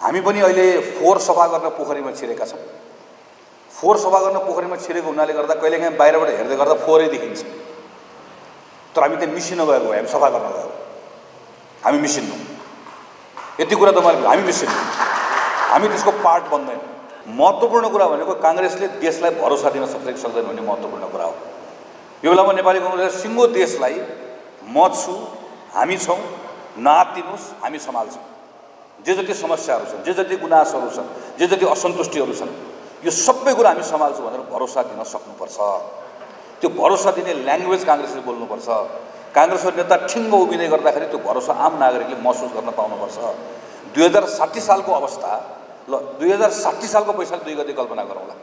हामी पनि अहिले फोहोर सफा गर्न पोखरीमा छिरेका छौँ। फोहोर सफा गर्न पोखरीमा छिरेको हुनाले गर्दा कहिलेकाहीँ बाहिरबाट हेर्दै गर्दा फोहोरै देखिन्छ, तर हामी त्यहाँ मिसिन गएको, हामी सफा गर्न गएको, हामी मिसिन्नौँ। यति कुरा तपाईँले, हामी मिसिन्नौँ, हामी त्यसको पार्ट बन्दैन। महत्त्वपूर्ण कुरा भनेको काङ्ग्रेसले देशलाई भरोसा दिन सक्छ कि सक्दैन भन्ने महत्त्वपूर्ण कुरा हो। यो बेलामा नेपाली काङ्ग्रेसले सिङ्गो देशलाई म छु, हामी छौँ, नआत्तिनुहोस्, हामी सम्हाल्छौँ। जे जति समस्याहरू छन्, जे जति गुनासोहरू छन्, जे जति असन्तुष्टिहरू छन्, यो सबै कुरा हामी सम्हाल्छौँ भनेर भरोसा दिन सक्नुपर्छ। त्यो भरोसा दिने ल्याङ्ग्वेज काङ्ग्रेसले बोल्नुपर्छ। काङ्ग्रेसको नेता ठिङ्ग उभिँदै गर्दाखेरि त्यो भरोसा आम नागरिकले महसुस गर्न पाउनुपर्छ। 2060 सालको अवस्था, ल 2060 सालको वैशाख 2 गते कल्पना गरौँला।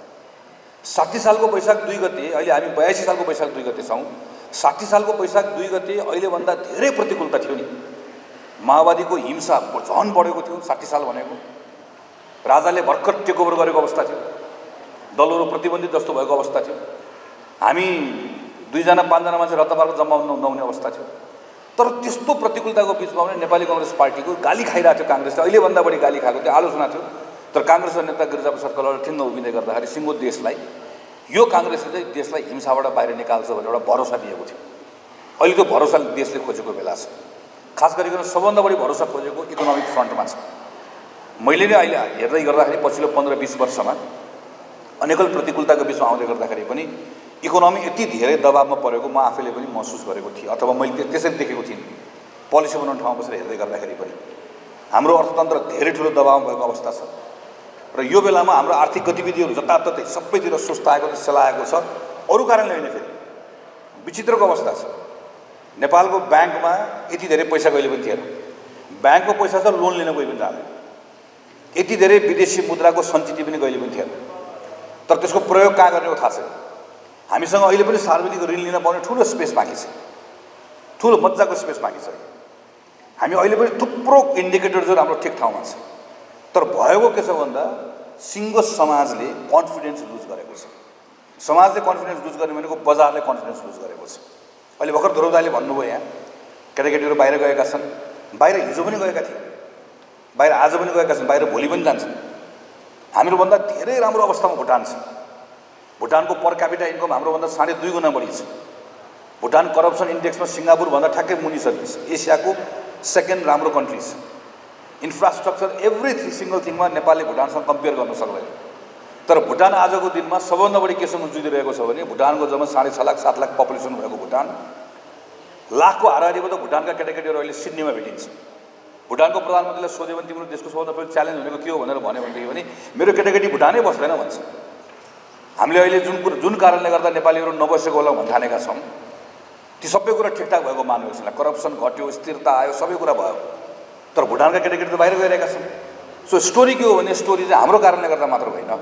60 सालको वैशाख 2 गते, अहिले हामी 82 सालको वैशाख 2 गते छौँ। 60 सालको वैशाख 2 गते अहिलेभन्दा धेरै प्रतिकूलता थियो नि। माओवादीको हिंसा झन बढेको थियो। 60 साल भनेको राजाले भर्खर टेकओभर गरेको अवस्था थियो, दलहरू प्रतिबन्धित जस्तो भएको अवस्था थियो। हामी 2 जना 5 जना मान्छे रत्तपारको जम्मा नहुने अवस्था थियो। तर त्यस्तो प्रतिकूलताको बिचमा पनि नेपाली काङ्ग्रेस पार्टीको गाली खाइरहेको थियो काङ्ग्रेसले, अहिलेभन्दा बढी गाली खाएको थियो, आलोचना थियो। तर काङ्ग्रेसको नेता गिरिजाप्रसाद कलवार ठिङ्ग उभिँदै गर्दाखेरि सिङ्गो देशलाई, यो काङ्ग्रेसले चाहिँ देशलाई हिंसाबाट बाहिर निकाल्छ भनेर एउटा भरोसा दिएको थियो। अहिले त्यो भरोसा देशले खोजेको बेला छ। खास गरिकन सबभन्दा बढी भरोसा खोजेको इकोनोमिक फ्रन्टमा छ। मैले नै अहिले हेर्दै गर्दाखेरि पछिल्लो 15-20 वर्षमा अनेकौँ प्रतिकूलताको बिचमा आउँदै गर्दाखेरि पनि इकोनोमी यति धेरै दबावमा परेको म आफैले पनि महसुस गरेको थिएँ, अथवा मैले त्यसरी देखेको थिएँ। पोलिसी बनाउने ठाउँमा बसेर हेर्दै गर्दाखेरि पनि हाम्रो अर्थतन्त्र धेरै ठुलो दबावमा भएको अवस्था छ र यो बेलामा हाम्रो आर्थिक गतिविधिहरू जताततै सबैतिर सुस्ताएको छ, सेलाएको छ। अरू कारणले होइन, फेरि विचित्रको अवस्था छ। नेपालको ब्याङ्कमा यति धेरै पैसा कहिले पनि थिएन। ब्याङ्कको पैसा छ, लोन लिन कोही पनि जाँदैन। यति धेरै विदेशी मुद्राको सञ्चित पनि कहिले पनि थिएन। तर त्यसको प्रयोग कहाँ गर्ने हो थाहा छैन। हामीसँग अहिले पनि सार्वजनिक ऋण लिन पाउने ठुलो स्पेस बाँकी छ, ठुलो मजाको स्पेस बाँकी छ। हामी अहिले पनि थुप्रो इन्डिकेटर्सहरू हाम्रो ठिक ठाउँमा छ। तर भएको के छ भन्दा सिङ्गो समाजले कन्फिडेन्स लुज गरेको छ। समाजले कन्फिडेन्स लुज गर्ने भनेको बजारले कन्फिडेन्स लुज गरेको छ। अहिले भर्खर ध्रुवदाले भन्नुभयो, यहाँ केटाकेटीहरू बाहिर गएका छन्, बाहिर हिजो पनि गएका थिए, बाहिर आज पनि गएका छन्, बाहिर भोलि पनि जान्छन्। हामीहरूभन्दा धेरै राम्रो अवस्थामा भुटान छ। भुटानको पर क्यापिटा इन्कम हाम्रोभन्दा 2.5 गुणा बढी छ। भुटान करप्सन इन्डेक्समा सिङ्गापुरभन्दा ठ्याक्कै मुनि छ। एसियाको सेकेन्ड राम्रो कन्ट्री छ। इन्फ्रास्ट्रक्चर एभ्री सिङ्गल थिङमा नेपालले भुटानसँग कम्पेयर गर्न सक्दैन। तर भुटान आजको दिनमा सबभन्दा बढी केसँग जुझिरहेको छ भने भुटानको जम्मा 6.5 लाख 7 लाख पपुलेसन भएको भुटान, लाखको हाराहारीमा त भुटानका केटाकेटीहरू अहिले सिडनीमा भेटिन्छ। भुटानको प्रधानमन्त्रीलाई सोध्यो भने तिम्रो देशको सबभन्दा पहिलो च्यालेन्ज भनेको के हो भनेर भन्यो भनेदेखि भने मेरो केटाकेटी भुटानै बस्दैन भन्छ। हामीले अहिले जुन कारणले गर्दा नेपालीहरू नबसेको होला भन्न ठानेका छौँ, ती सबै कुरा ठिकठाक भएको मान्नु छैन। करप्सन घट्यो, स्थिरता आयो, सबै कुरा भयो। तर भुटानका केटाकेटी त बाहिर गइरहेका छन्। सो स्टोरी के हो भने स्टोरी चाहिँ हाम्रो कारणले गर्दा मात्र होइन,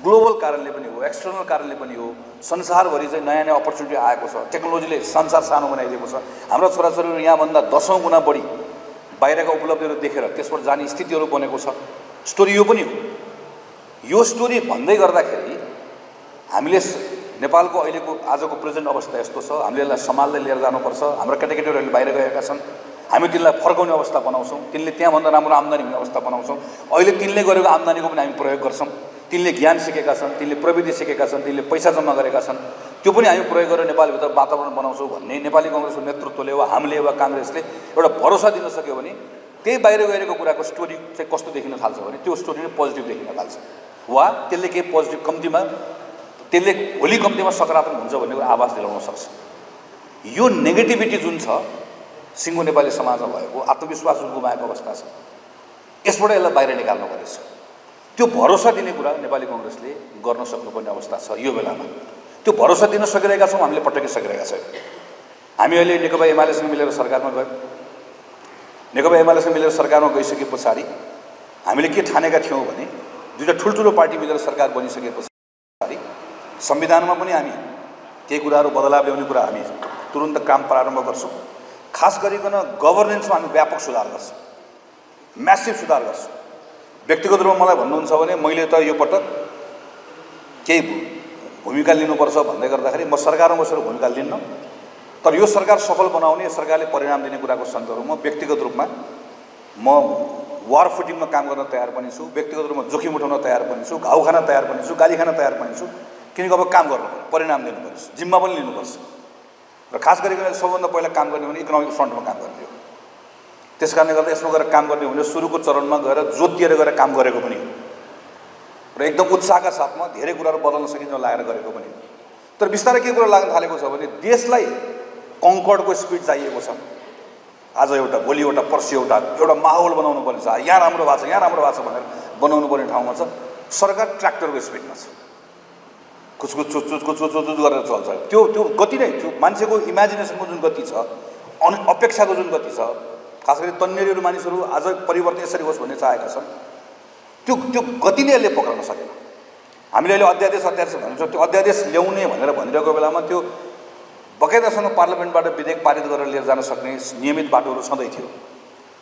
ग्लोबल कारणले पनि हो, एक्सटर्नल कारणले पनि हो। संसारभरि चाहिँ नयाँ नयाँ अपर्च्युनिटी आएको छ। टेक्नोलोजीले संसार सानो बनाइदिएको छ। हाम्रा छोराछोरीहरू यहाँभन्दा 10औं गुणा बढी बाहिरका उपलब्धिहरू देखेर त्यसबाट जाने स्थितिहरू बनेको छ। स्टोरी यो पनि हो। यो स्टोरी भन्दै गर्दाखेरि हामीले नेपालको अहिलेको आजको प्रेजेन्ट अवस्था यस्तो छ, हामीले यसलाई सम्हाल्दै लिएर जानुपर्छ। हाम्रो केटाकेटीहरू अहिले बाहिर गएका छन्, हामी तिनलाई फर्काउने अवस्था बनाउँछौँ। तिनले त्यहाँभन्दा राम्रो आम्दानी हुने अवस्था बनाउँछौँ। अहिले तिनले गरेको आम्दानीको पनि हामी प्रयोग गर्छौँ। तिनले ज्ञान सिकेका छन्, तिनले प्रविधि सिकेका छन्, तिनले पैसा जम्मा गरेका छन्, त्यो पनि हामी प्रयोग गरेर नेपालभित्र वातावरण बनाउँछौँ भन्ने नेपाली काङ्ग्रेसको नेतृत्वले वा हामीले वा काङ्ग्रेसले एउटा भरोसा दिन सक्यो भने त्यही बाहिर गएको कुराको स्टोरी चाहिँ कस्तो देखिन थाल्छ भने त्यो स्टोरी नै पोजिटिभ देखिन थाल्छ, वा त्यसले केही पोजिटिभ कम्तीमा त्यसले भोलि कम्तीमा सकारात्मक हुन्छ भन्ने कुरा आभास दिलाउन सक्छ। यो नेगेटिभिटी जुन छ सिङ्गो नेपाली समाजमा भएको, आत्मविश्वास जुन गुमाएको अवस्था छ, यसबाट यसलाई बाहिर निकाल्नु परेछ। त्यो भरोसा दिने कुरा नेपाली काङ्ग्रेसले गर्न सक्नुपर्ने अवस्था छ यो बेलामा। त्यो भरोसा दिन सकिरहेका छौँ, हामीले पटक्कै सकिरहेका छैनौँ। हामी अहिले नेकपा एमालेसँग मिलेर सरकारमा गयौँ। नेकपा एमालेसँग मिलेर सरकारमा गइसके पछाडि हामीले के ठानेका थियौँ भने दुईवटा ठुल्ठुलो पार्टी मिलेर सरकार बनिसके पछाडि संविधानमा पनि हामी केही कुराहरू बदलाव ल्याउने कुरा हामी तुरुन्त काम प्रारम्भ गर्छौँ। खास गरिकन गभर्नेन्समा हामी व्यापक सुधार गर्छौँ, म्यासिभ सुधार गर्छौँ। व्यक्तिगत रूपमा मलाई भन्नुहुन्छ भने मैले त यो पटक केही भूमिका लिनुपर्छ भन्दै गर्दाखेरि म सरकारमा बसेर भूमिका लिन्न, तर यो सरकार सफल बनाउने, सरकारले परिणाम दिने कुराको सन्दर्भमा व्यक्तिगत रूपमा म वार फुटिङमा काम गर्न तयार पनि छु, व्यक्तिगत रूपमा जोखिम उठाउन तयार पनि छु, घाउ खान तयार पनि छु, गाली खान तयार पनि छु, किनकि अब काम गर्नु पर्यो, परिणाम लिनुपर्छ, जिम्मा पनि लिनुपर्छ। र खास गरिकन सबभन्दा पहिला काम गर्ने भने इकोनोमिक फ्रन्टमा काम गर्ने हो। त्यस कारणले गर्दा यसमा गएर काम गर्ने भने सुरुको चरणमा गएर जोतिएर गएर काम गरेको पनि हो र एकदम उत्साहका साथमा धेरै कुराहरू बदल्न सकिन्छ लागेर गरेको पनि हो। तर बिस्तारै के कुरा लाग्न थालेको छ भने देशलाई कङ्कर्डको स्पिड चाहिएको छ। आज एउटा, भोलि एउटा, पर्सि एउटा माहौल बनाउनु पर्ने छ। यहाँ राम्रो भएको छ, यहाँ राम्रो भएको छ भनेर बनाउनु पर्ने ठाउँमा छ सरकार ट्र्याक्टरको स्पिडमा छ, कुचकुच चुचुच कुचकुच चुचुच गरेर चल्छ। त्यो गति नै, त्यो मान्छेको इमेजिनेसनको जुन गति छ, अपेक्षाको जुन गति छ, खास गरी तन्नेरीहरू मानिसहरू आज परिवर्तन यसरी होस् भन्ने चाहेका छन्, त्यो गति नै यसले पक्राउन सकेन। हामीले अहिले अध्यादेश भन्छौँ, त्यो अध्यादेश ल्याउने भनेर भनिरहेको बेलामा त्यो बकाइदासँग पार्लियामेन्टबाट विधेयक पारित गरेर लिएर जान सक्ने नियमित बाटोहरू सधैँ थियो।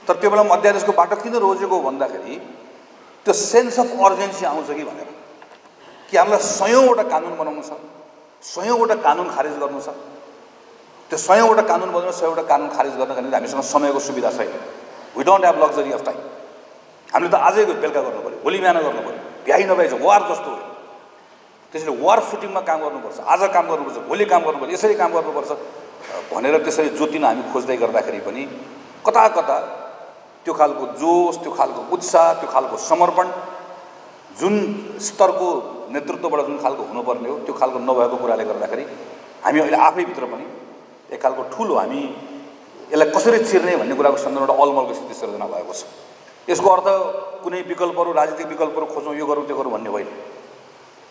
तर त्यो बेलामा अध्यादेशको बाटो किन रोजेको भन्दाखेरि त्यो सेन्स अफ अर्जेन्सी आउँछ कि भनेर, कि हामीलाई 100औँवटा कानुन बनाउनु छ, 100औँवटा कानुन खारिज गर्नु छ। त्यो 100औँवटा कानुन बनाउनु, 100औँवटा कानुन खारिज गर्नका निम्ति हामीसँग समयको सुविधा छैन। We don't have luxury of time. हामीले त आजै बेलुका गर्नु पऱ्यो, भोलि बिहान गर्नु पऱ्यो, भ्याइ नभएछ वार जस्तो हो। त्यसैले वार फुटिङमा काम गर्नुपर्छ, आज काम गर्नुपर्छ, भोलि काम गर्नुपर्छ, यसरी काम गर्नुपर्छ भनेर त्यसरी जोतिन हामी खोज्दै गर्दाखेरि पनि कता कता त्यो खालको जोस, त्यो खालको उत्साह, त्यो खालको समर्पण जुन स्तरको नेतृत्वबाट जुन खालको हुनुपर्ने हो त्यो खालको नभएको कुराले गर्दाखेरि हामी अहिले आफैभित्र पनि एक खालको ठुलो हामी यसलाई कसरी चिर्ने भन्ने कुराको सन्दर्भबाट अलमलको स्थिति सिर्जना भएको छ। यसको अर्थ कुनै विकल्पहरू, राजनीतिक विकल्पहरू खोजौँ, यो गरौँ त्यो गरौँ भन्ने होइन।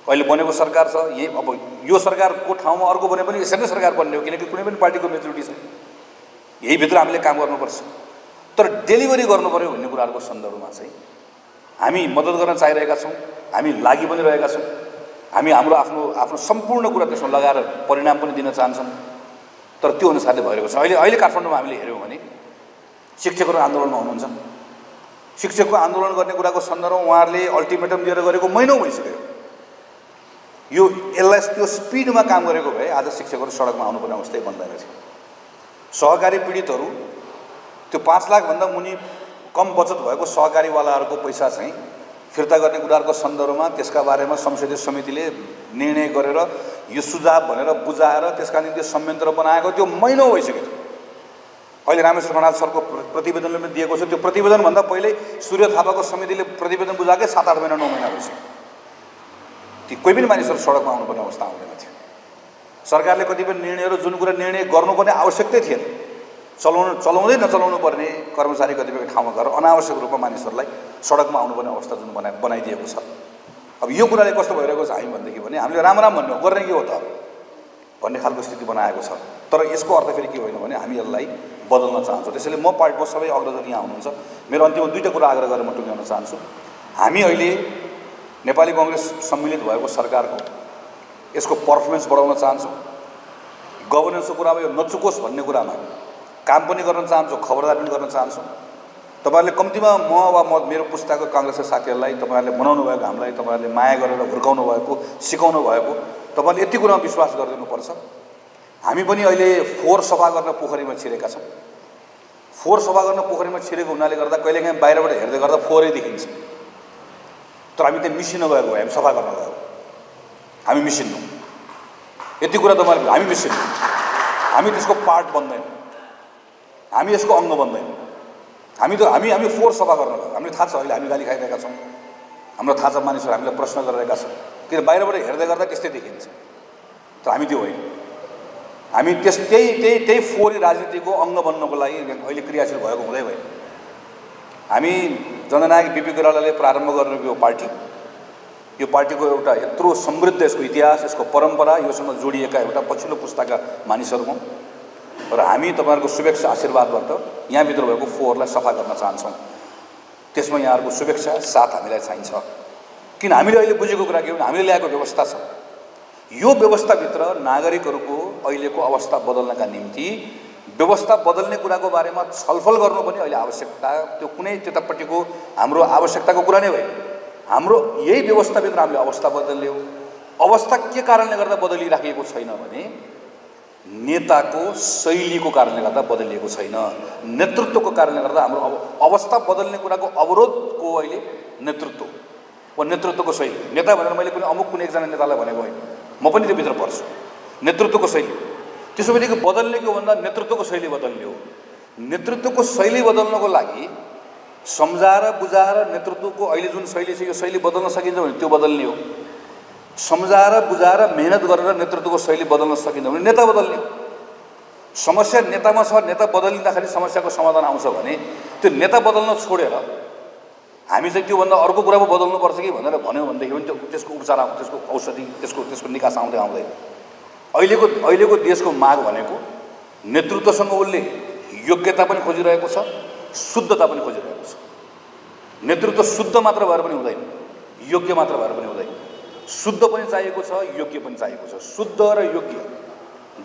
अहिले बनेको सरकार छ, यही अब यो सरकारको ठाउँमा अर्को बने पनि यसरी नै सरकार बन्ने हो, किनकि कुनै पनि पार्टीको मेजोरिटी छ। यही भित्र हामीले काम गर्नुपर्छ, तर डेलिभरी गर्नु पऱ्यो भन्ने कुराहरूको सन्दर्भमा चाहिँ हामी मद्दत गर्न चाहिरहेका छौँ, हामी लागि पनि रहेका छौँ, हामी हाम्रो आफ्नो सम्पूर्ण कुरा त्यसमा लगाएर परिणाम पनि दिन चाहन्छौँ। तर त्यो अनुसारले भइरहेको छ। अहिले काठमाडौँमा हामीले हेऱ्यौँ भने शिक्षकहरू आन्दोलनमा हुनुहुन्छ। शिक्षकको आन्दोलन गर्ने कुराको सन्दर्भमा उहाँहरूले अल्टिमेटम दिएर गरेको महिनौँ भइसक्यो। यसलाई त्यो स्पिडमा काम गरेको भए आज शिक्षकहरू सडकमा आउनुपर्ने अवस्था बन्दैन थियो। सहकारी पीडितहरू त्यो 5 लाखभन्दा मुनि कम बचत भएको सहकारीवालाहरूको पैसा चाहिँ फिर्ता गर्ने कुराहरूको सन्दर्भमा त्यसका बारेमा संसदीय समितिले निर्णय गरेर यो सुझाव भनेर बुझाएर त्यसका निम्ति संयन्त्र बनाएको त्यो महिनौँ भइसक्यो। अहिले रामेश्वर खनाल सरको प्रतिवेदनले पनि दिएको छ। त्यो प्रतिवेदनभन्दा पहिल्यै सूर्य थापाको समितिले प्रतिवेदन बुझाएकै 7-8 महिना 9 महिना भइसक्यो। ती कोही पनि मानिसहरू सडकमा आउनुपर्ने अवस्था आउँदैन थियो। सरकारले कतिपय निर्णयहरू जुन कुरा निर्णय गर्नुपर्ने आवश्यकतै थिएन, चलाउँदै नचलाउनु पर्ने कर्मचारी कतिपय ठाउँमा गएर अनावश्यक रूपमा मानिसहरूलाई सडकमा आउनुपर्ने अवस्था जुन बनाइदिएको छ। अब यो कुराले कस्तो भइरहेको छ हामी भनेदेखि भने हामीले राम भन्ने हो, गर्ने के हो त भन्ने खालको स्थिति बनाएको छ। तर यसको अर्थ फेरि के होइन भने हामी यसलाई बदल्न चाहन्छौँ। त्यसैले म पार्टीको सबै अग्रजहरू यहाँ हुनुहुन्छ, मेरो अन्तिममा 2टा कुरा आग्रह गरेर म टुङ्ग्याउन चाहन्छु। हामी अहिले नेपाली कांग्रेस सम्मिलित भएको सरकारको यसको पर्फर्मेन्स बढाउन चाहन्छौँ। गभर्नेन्सको कुरामा यो नचुकोस् भन्ने कुरामा काम पनि गर्न चाहन्छौँ, खबरदार पनि गर्न चाहन्छौँ। तपाईँहरूले कम्तीमा म वा मेरो पुस्ताको काङ्ग्रेसका साथीहरूलाई तपाईँहरूले बनाउनु भएको, हामीलाई तपाईँहरूले माया गरेर हुर्काउनु भएको, सिकाउनु भएको, तपाईँले यति कुरामा विश्वास गरिदिनुपर्छ। हामी पनि अहिले फोहोर सफा गर्न पोखरीमा छिरेका छौँ। फोहोर सफा गर्न पोखरीमा छिरेको हुनाले गर्दा कहिलेकाहीँ बाहिरबाट हेर्दै गर्दा फोहोरै देखिन्छ, तर हामी त्यहाँ मिसिन गएको हो, हामी सफा गर्न गएको, हामी मिसिन्नौँ। यति कुरा तपाईँहरूले, हामी मिसिन्नौँ, हामी त्यसको पार्ट बन्दैनौँ, हामी यसको अङ्ग बन्दैनौँ। हामी फोहोर सफा गर्न गएको। हामीलाई थाहा छ अहिले हामी गाली खाइरहेका छौँ, हामीलाई थाहा छ मानिसहरू हामीलाई प्रश्न गरिरहेका छन्, किन बाहिरबाट हेर्दै गर्दा त्यस्तै देखिन्छ, तर हामी त्यो होइन। हामी त्यही फोहोरी राजनीतिको अङ्ग बन्नको लागि अहिले क्रियाशील भएको हुँदै भयो। हामी जननायक बिपी कोइरालाले प्रारम्भ गर्ने यो पार्टीको एउटा यत्रो समृद्ध यसको इतिहास, यसको परम्परा, योसँग जोडिएका एउटा पछिल्लो पुस्ताका मानिसहरू हौँ र हामी तपाईँहरूको शुभेच्छा आशीर्वादबाट यहाँभित्र भएको फोहोरलाई सफा गर्न चाहन्छौँ। त्यसमा यहाँहरूको शुभेच्छा साथ हामीलाई चाहिन्छ। किन हामीले अहिले बुझेको कुरा के हो भने हामीले ल्याएको व्यवस्था छ। यो व्यवस्थाभित्र नागरिकहरूको अहिलेको अवस्था बदल्नका निम्ति व्यवस्था बदल्ने कुराको बारेमा छलफल गर्नु पनि अहिले आवश्यकता, त्यो कुनै त्यतापट्टिको हाम्रो आवश्यकताको कुरा नै होइन। हाम्रो यही व्यवस्थाभित्र हामीले अवस्था बदल्यौँ। अवस्था के कारणले गर्दा बदलिराखेको छैन भने नेताको शैलीको कारणले गर्दा बदलिएको छैन, नेतृत्वको कारणले गर्दा हाम्रो अवस्था बदल्ने कुराको अवरोधको अहिले नेतृत्व वा नेतृत्वको शैली। नेता भनेर मैले कुनै एकजना नेतालाई भनेको होइन, म पनि त्यो भित्र पर्छु। नेतृत्वको शैली त्यसो भनेको बदल्ने के भन्दा नेतृत्वको शैली बदल्ने हो। नेतृत्वको शैली बदल्नको लागि सम्झाएर बुझाएर नेतृत्वको अहिले जुन शैली छ यो शैली बदल्न सकिन्छ भने त्यो बदल्ने हो। सम्झाएर बुझाएर मेहनत गरेर नेतृत्वको शैली बदल्न सकिन्छ भने नेता बदल्ने हो। समस्या नेतामा छ, नेता बदलिँदाखेरि समस्याको समाधान आउँछ भने त्यो नेता बदल्न छोडेर हामी चाहिँ त्योभन्दा अर्को कुरा पो बदल्नुपर्छ कि भनेर भन्यो भनेदेखि पनि त्यसको उपचार, त्यसको औषधि, त्यसको निकास आउँदैन। अहिलेको देशको माग भनेको नेतृत्वसँग उसले योग्यता पनि खोजिरहेको छ, शुद्धता पनि खोजिरहेको छ। नेतृत्व शुद्ध मात्र भएर पनि हुँदैन, योग्य मात्र भएर पनि हुँदैन। शुद्ध पनि चाहिएको छ, योग्य पनि चाहिएको छ। शुद्ध र योग्य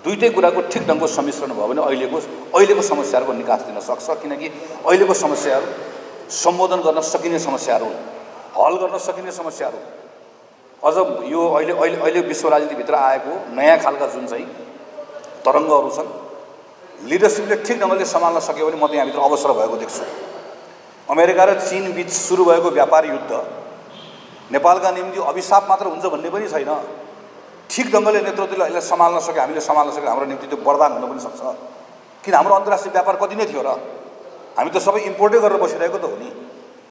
दुईटै कुराको ठिक ढङ्गको सम्मिश्रण भयो भने अहिलेको समस्याहरूको निकास दिन सक्छ। किनकि अहिलेको समस्याहरू सम्बोधन गर्न सकिने समस्याहरू हुन्, हल गर्न सकिने समस्याहरू हुन्। अझ यो अहिले विश्व राजनीतिभित्र आएको नयाँ खालका जुन चाहिँ तरङ्गहरू छन्, लिडरसिपले ठिक ढङ्गले सम्हाल्न सक्यो भने म त यहाँभित्र अवसर भएको देख्छु। अमेरिका र चीन बीच सुरु भएको व्यापार युद्ध नेपालका निम्ति अभिशाप मात्र हुन्छ भन्ने पनि छैन। ठिक ढङ्गले नेतृत्वले यसलाई सम्हाल्न सक्यो, हामीले सम्हाल्न सक्यो, हाम्रो निम्ति त्यो वरदान हुन पनि सक्छ। किन हाम्रो अन्तर्राष्ट्रिय व्यापार कति नै थियो र? हामी त सबै इम्पोर्टै गरेर बसिरहेको त हो नि।